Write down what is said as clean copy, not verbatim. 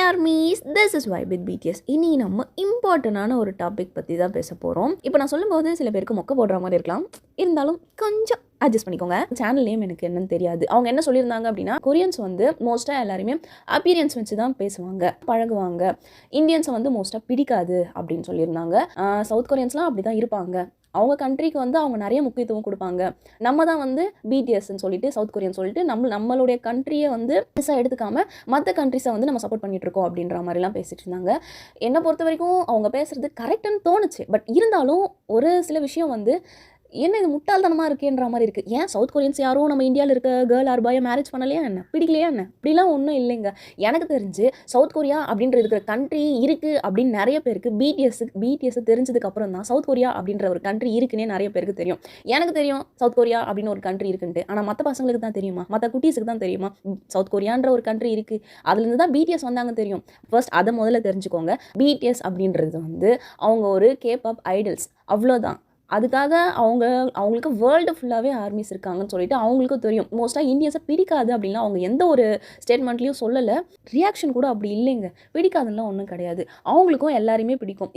Armies, this is vibe with BTS. இனி நம்ம இம்பார்ட்டண்டான ஒரு டாபிக் பற்றி தான் பேச போகிறோம். இப்போ நான் சொல்லும்போது சில பேருக்கு மொக்க போடுற மாதிரி இருக்கலாம், இருந்தாலும் கொஞ்சம் அட்ஜஸ்ட் பண்ணிக்கோங்க. சேனல் நேம் எனக்கு என்னன்னு தெரியாது. அவங்க என்ன சொல்லியிருந்தாங்க அப்படின்னா, கொரியன்ஸ் வந்து மோஸ்ட்டாக எல்லாருமே அப்பீரியன்ஸ் வச்சு தான் பேசுவாங்க, பழகுவாங்க. இந்தியன்ஸை வந்து மோஸ்ட்டாக பிடிக்காது அப்படின்னு சொல்லியிருந்தாங்க. சவுத் கொரியன்ஸ்லாம் அப்படி தான் இருப்பாங்க. அவங்க கண்ட்ரிக்கு வந்து அவங்க நிறைய முக்கியத்துவம் கொடுப்பாங்க. நம்ம தான் வந்து பிடிஎஸ்ன்னு சொல்லிட்டு சவுத் கொரியன் சொல்லிட்டு நம்மளுடைய கண்ட்ரியை வந்து பெருசாக எடுத்துக்காம மற்ற கண்ட்ரிஸை வந்து நம்ம சப்போர்ட் பண்ணிட்டு இருக்கோம் அப்படின்ற மாதிரிலாம் பேசிட்டு இருந்தாங்க. என்னை பொறுத்த வரைக்கும் அவங்க பேசுறது கரெக்டுன்னு தோணுச்சு. பட் இருந்தாலும் ஒரு சில விஷயம் வந்து என்ன இது முட்டாள்தனமாக இருக்கேன்ற மாதிரி இருக்குது. ஏன் சவுத் கொரியன்ஸ் யாரும் நம்ம இந்தியாவில் இருக்க கேர்ள் ஆர் பாயை மேரேஜ் பண்ணலையா என்ன, பிடிக்கலையா என்ன? அப்படிலாம் ஒன்றும் இல்லைங்க. எனக்கு தெரிஞ்சு சவுத் கொரியா அப்படின்ற இருக்கிற கண்ட்ரி இருக்குது அப்படின்னு நிறைய பேருக்கு பிடிஎஸ் தெரிஞ்சதுக்கு அப்புறம் தான் சவுத் கொரியா அப்படின்ற ஒரு கண்ட்ரி இருக்குன்னே நிறைய பேருக்கு தெரியும். எனக்கு தெரியும் சவுத் கொரியா அப்படின்னு ஒரு கண்ட்ரி இருக்குன்ட்டு. ஆனால் மற்ற பசங்களுக்கு தான் தெரியுமா, மற்ற குட்டீஸுக்கு தான் தெரியுமா சவுத் கொரியான்ற ஒரு கண்ட்ரி இருக்குது, அதுலேருந்து தான் பிடிஎஸ் வந்தாங்க தெரியும். ஃபர்ஸ்ட் அதை முதல்ல தெரிஞ்சுக்கோங்க. பிடிஎஸ் அப்படின்றது வந்து அவங்க ஒரு கேபாப் ஐடல்ஸ், அவ்வளோதான். அதுக்காக அவங்களுக்கு வேர்ல்டு ஃபுல்லாகவே ஆர்மிஸ் இருக்காங்கன்னு சொல்லிட்டு அவங்களுக்கும் தெரியும். மோஸ்ட்டாக இந்தியன்ஸை பிடிக்காது அப்படின்லாம் அவங்க எந்த ஒரு ஸ்டேட்மெண்ட்லேயும் சொல்லலை. ரியாக்ஷன் கூட அப்படி இல்லைங்க. பிடிக்காதுலாம் ஒன்றும் கிடையாது. அவங்களுக்கும் எல்லாருமே பிடிக்கும்.